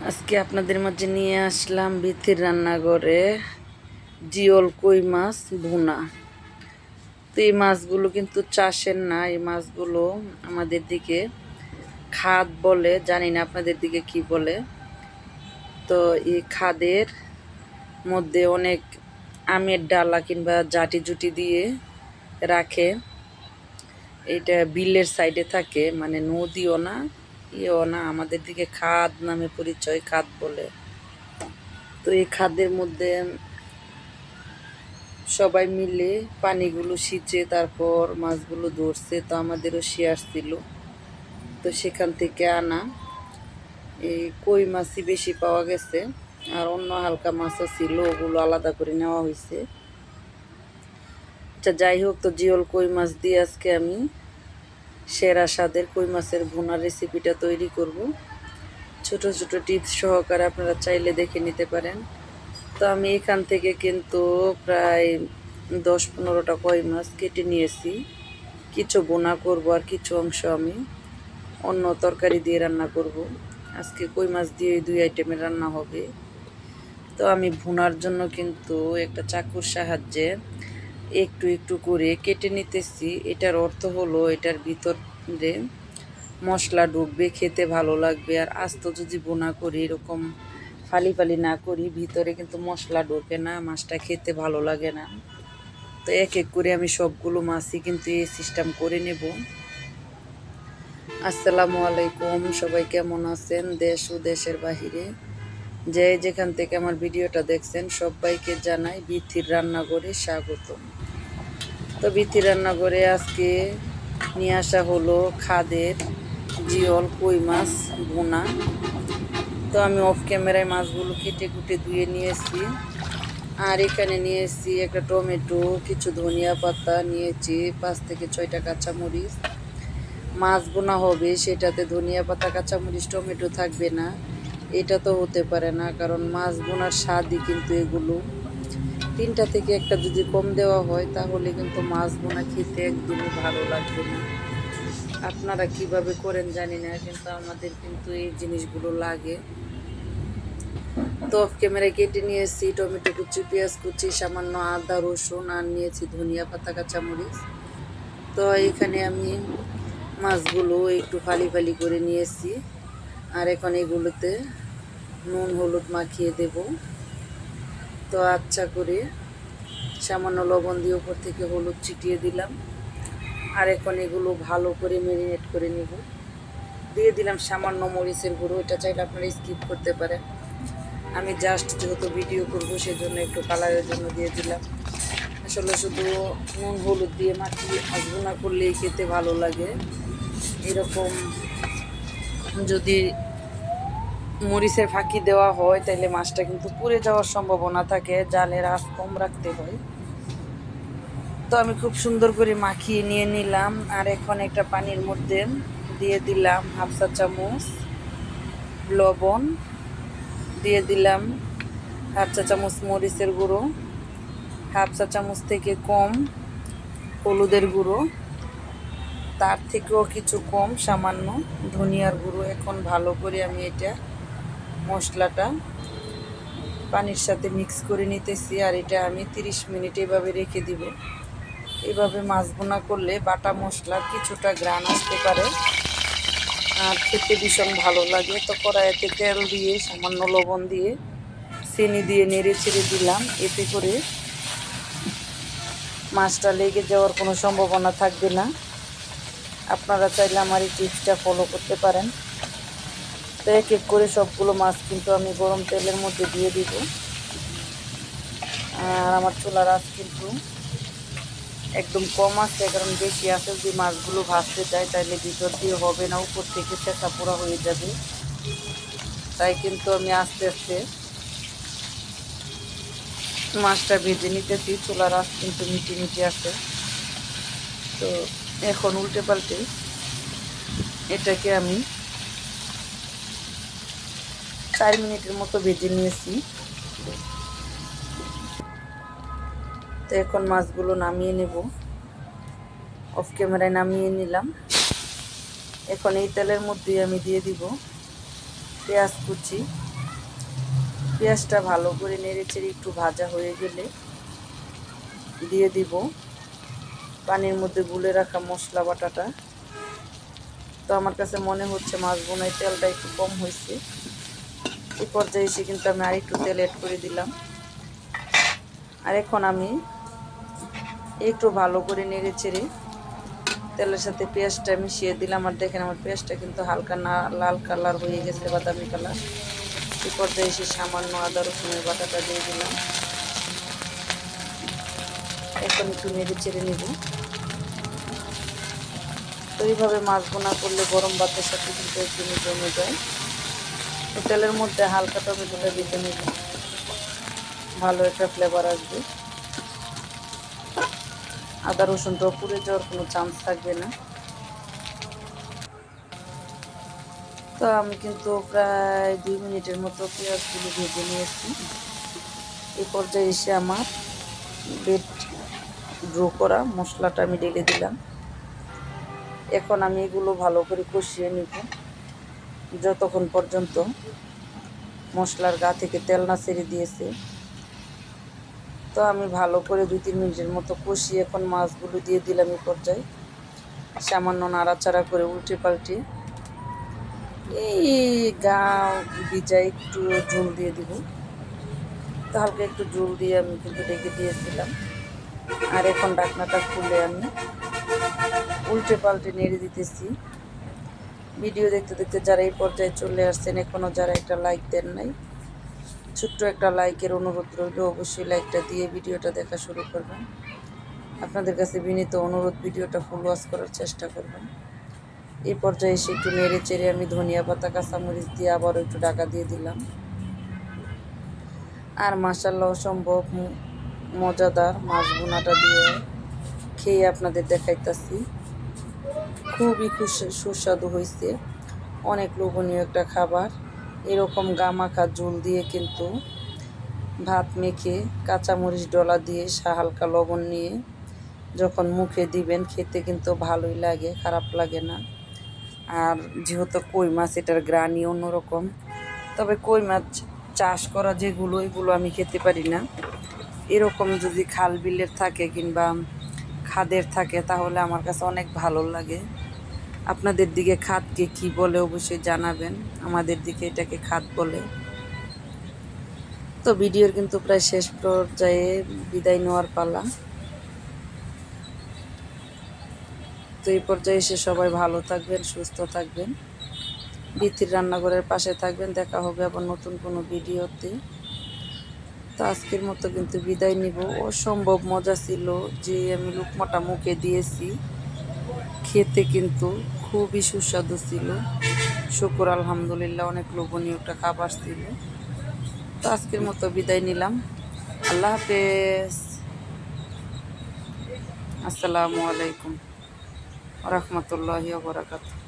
আজকে আপনাদের মাঝে নিয়ে আসলাম বিথির রান্নাঘরে জিওল কই মাছ ভুনা। তো এই মাছগুলো কিন্তু চাষের না, এই মাছগুলো আমাদের দিকে খাদ বলে, জানি না আপনাদের দিকে কি বলে। তো এই খাদের মধ্যে অনেক আমের ডালা কিংবা জাটি জুটি দিয়ে রাখে। এটা বিলের সাইডে থাকে, মানে নদীও না ইয়েও না, আমাদের দিকে খাদ নামে পরিচয়, খাদ বলে। তো এই খাদের মধ্যে সবাই মিলে পানিগুলো সিঁচে তারপর মাছগুলো ধরছে। তো আমাদেরও শেয়ার ছিল, তো সেখান থেকে আনা এই কই মাছই বেশি পাওয়া গেছে, আর অন্য হালকা মাছও ছিল, ওগুলো আলাদা করে নেওয়া হয়েছে। আচ্ছা, যাই হোক, তো জিওল কই মাছ দিয়ে আজকে আমি সেরা স্বাদের কই মাছের ভুনার রেসিপিটা তৈরি করব। ছোট ছোট টিপস সহকারে আপনারা চাইলে দেখে নিতে পারেন। তো আমি এখান থেকে কিন্তু প্রায় 10-15টা কই মাছ কেটে নিয়েছি। কিছু বোনা করব আর কিছু অংশ আমি অন্য তরকারি দিয়ে রান্না করব। আজকে কই মাছ দিয়ে 2 আইটেমের রান্না হবে। তো আমি ভুনার জন্য কিন্তু একটা চাকুর সাহায্যে একটু একটু করে কেটে নিতেছি। এটার অর্থ হলো এটার ভিতরে মশলা ঢুকবে, খেতে ভালো লাগবে। আর আস্ত যদি বোনা করি, এরকম ফালি ফালি না করি, ভিতরে কিন্তু মশলা ঢোকে না, মাছটা খেতে ভালো লাগে না। তো এক এক করে আমি সবগুলো মাছই কিন্তু এই সিস্টেম করে নেব। আসসালামু আলাইকুম, সবাই কেমন আছেন দেশ ও দেশের বাহিরে, যে যেখান থেকে আমার ভিডিওটা দেখছেন সবাইকে জানাই বিথির রান্নাঘরে স্বাগতম। তো বিথির রান্নাঘরে আজকে নিয়ে আসা হলো খাদের জিওল কই মাছ ভুনা। তো আমি অফ ক্যামেরায় মাছগুলো কেটে কুটে ধুয়ে নিয়েছি। আর এখানে নিয়েছি একটা টমেটো, কিছু ধনিয়া পাতা নিয়েছি, 5 থেকে 6টা কাঁচামরিচ। মাছ বোনা হবে, সেটাতে ধনিয়া পাতা কাঁচামরিচ টমেটো থাকবে না, এটা তো হতে পারে না, কারণ মাছ বোনার স্বাদই কিন্তু এগুলো। 3টা থেকে একটা যদি কম দেওয়া হয় তাহলে কিন্তু মাছ বোনা খেতে একদমই ভালো লাগবে না। আপনারা কিভাবে করেন জানি না, কিন্তু আমাদের কিন্তু এই জিনিসগুলো লাগে। তো অফ ক্যামেরায় কেটে নিয়েছি টমেটো কুচি, পেঁয়াজ কুচি, সামান্য আদা রসুন, আর নিয়েছি ধনিয়া পাতা কাঁচামরিচ। তো এখানে আমি মাছগুলো একটু ফালি ফালি করে নিয়েছি। আর এখন এগুলোতে নুন হলুদ মাখিয়ে দেব। তো আচ্ছা করে সামান্য লবণ দিয়ে উপর থেকে হলুদ ছিটিয়ে দিলাম। আর এখন এগুলো ভালো করে ম্যারিনেট করে নেব। দিয়ে দিলাম সামান্য মরিচের গুঁড়ো, এটা চাইলে আপনারা স্কিপ করতে পারেন। আমি জাস্ট যেহেতু ভিডিও করবো সেজন্য একটু কালারের জন্য দিয়ে দিলাম। আসলে শুধু নুন হলুদ দিয়ে মাখিয়ে মাছ ভুনা করলেই খেতে ভালো লাগে। এরকম যদি মরিচের ফাঁকি দেওয়া হয় তাহলে মাছটা কিন্তু পুড়ে যাওয়ার সম্ভাবনা থাকে, জালের আঁচ কম রাখতে হয়। তো আমি খুব সুন্দর করে মাখিয়ে নিয়ে নিলাম। আর এখন একটা পানির মধ্যে দিয়ে দিলাম 1/2 চা চামচ লবণ, দিয়ে দিলাম 1/2 চা চামচ মরিচের গুঁড়ো, 1/2 চা চামচ থেকে কম হলুদের গুঁড়ো, তার থেকেও কিছু কম সামান্য ধনিয়ার গুঁড়ো। এখন ভালো করে আমি এটা মশলাটা পানির সাথে মিক্স করে নিতেছি। আর এটা আমি 30 মিনিট এভাবে রেখে দিব। এভাবে মাছ ভুনা করলে বাটা মশলার কিছুটা ঘ্রাণ আসতে পারে আর খেতে ভীষণ ভালো লাগে। তো কড়াইতে তেল দিয়ে সামান্য লবণ দিয়ে চিনি দিয়ে নেড়ে ছেড়ে দিলাম, এতে করে মাছটা লেগে যাওয়ার কোনো সম্ভাবনা থাকবে না। আপনারা চাইলে আমার এই টিপসটা ফলো করতে পারেন। তো এক এক করে সবগুলো মাছ কিন্তু আমি গরম তেলের মধ্যে দিয়ে দিব। আর আমার চুলার আঁচ কিন্তু একদম কম আছে, কারণ বেশি আছে যদি মাছগুলো ভাজতে চাই তাহলে ভিতর দিয়ে হবে না, উপর থেকে চেঁচা পোড়া হয়ে যাবে। তাই কিন্তু আমি আস্তে আস্তে মাছটা ভেজে নিতেছি। চুলার আঁচ কিন্তু মিটি মিটি আছে। তো এখন উল্টে পাল্টে এটাকে আমি 4 মিনিটের মতো ভেজে নিয়েছি। তো এখন মাছগুলো নামিয়ে নেব, অফ ক্যামেরায় নামিয়ে নিলাম। এখন এই তেলের মধ্যে আমি দিয়ে দিব পেঁয়াজ কুচি, পেঁয়াজটা ভালো করে নেড়েচেড়ে একটু ভাজা হয়ে গেলে দিয়ে দিব পানির মধ্যে গুলে রাখা মশলা বাটাটা। তো আমার কাছে মনে হচ্ছে মাছ বোনায় তেলটা একটু কম হয়েছে। এই পর্যায়ে এসে কিন্তু আমি আরেকটু তেল অ্যাড করে দিলাম। আর এখন আমি একটু ভালো করে নেড়ে চেড়ে তেলের সাথে পেঁয়াজটা মিশিয়ে দিলাম। আর দেখেন আমার পেঁয়াজটা কিন্তু হালকা লাল কালার হয়ে গেছে, বাদামি কালার। এই পর্যায়ে এসে সামান্য আদা রসুনের বাটাটা দিয়ে দিলাম। এখন একটু নেড়ে চেড়ে নেব। তো এইভাবে মাছ বোনা করলে গরম ভাতের সাথে কিন্তু একদমই জমে যায়। তো তেলের মধ্যে হালকা টমেটোটা দিতে নেব, ভালো একটা ফ্লেভার আসবে। আদা রসুনটা পুড়ে যাওয়ার কোনো চান্স থাকবে না। তো আমি কিন্তু প্রায় 2 মিনিটের মতো পেঁয়াজগুলো ভেজে নিয়েছি। এই পর্যায়ে এসে আমার বেড ড্রো করা মশলাটা আমি ঢেলে দিলাম। এখন আমি এগুলো ভালো করে কষিয়ে নিব যতক্ষণ পর্যন্ত মশলার গা থেকে তেল না ছেড়ে দিয়েছে। তো আমি ভালো করে 2-3 মিনিটের মতো কষিয়ে এখন মাছগুলো দিয়ে দিলাম। এই পর্যায়ে সামান্য নাড়াচাড়া করে উল্টে পাল্টে এই গা ভিজায় একটু ঝোল দিয়ে দিব। তো হালকা একটু ঝোল দিয়ে আমি কিন্তু ঢেকে দিয়েছিলাম। আর এখন ঢাকনাটা খুলে আমি উল্টে পাল্টে নেড়ে দিতেছি। ভিডিও দেখতে দেখতে যারা এই পর্যায়ে চলে আসছেন, এখনও যারা একটা লাইক দেন নাই, ছোট্ট একটা লাইকের অনুরোধ রইল। অবশ্যই লাইকটা দিয়ে ভিডিওটা দেখা শুরু করবেন। আপনাদের কাছে বিনীত অনুরোধ, ভিডিওটা ফুল ওয়াচ করার চেষ্টা করবেন। এই পর্যায়ে এসে একটু নেড়ে চেড়ে আমি ধনিয়া পাতা কাঁচামরিচ দিয়ে আবারও একটু ঢাকা দিয়ে দিলাম। আর মাশাআল্লাহ অসম্ভব মজাদার মাছ ভুনাটা দিয়ে খেয়ে আপনাদের দেখাইতেছি। খুবই সুস্বাদু হয়েছে, অনেক লোভনীয় একটা খাবার। এরকম গামাখা ঝোল দিয়ে কিন্তু ভাত মেখে কাঁচামরিচ ডলা দিয়ে হালকা লবণ নিয়ে যখন মুখে দিবেন, খেতে কিন্তু ভালোই লাগে, খারাপ লাগে না। আর যেহেতু কই মাছ, এটার গ্রানই অন্যরকম। তবে কই মাছ চাষ করা যেগুলো, এগুলো আমি খেতে পারি না। এরকম যদি খাল বিলের থাকে কিংবা খাদের থাকে তাহলে আমার কাছে অনেক ভালো লাগে। আপনাদের দিকে খাদকে কি বলে অবশ্যই জানাবেন। আমাদের দিকে এটাকে খাদ বলে। তো ভিডিওর কিন্তু প্রায় শেষ পর্যায়ে বিদায় নেওয়ার পালা। তো এই পর্যায়ে এসে সবাই ভালো থাকবেন, সুস্থ থাকবেন, বিথির রান্নাঘরের পাশে থাকবেন। দেখা হবে আবার নতুন কোনো ভিডিওতে। তো আজকের মতো কিন্তু বিদায় নিব। অসম্ভব মজা ছিল যে আমি লুকমাটা মুখে দিয়েছি, খেতে কিন্তু খুবই সুস্বাদু ছিল। শুকর আলহামদুলিল্লাহ, অনেক লোভনীয় একটা খাবার ছিল। তো আজকের মতো বিদায় নিলাম। আল্লাহ হাফেজ। আসসালামু আলাইকুম ওয়া রাহমাতুল্লাহি ওয়া বারাকাতুহু।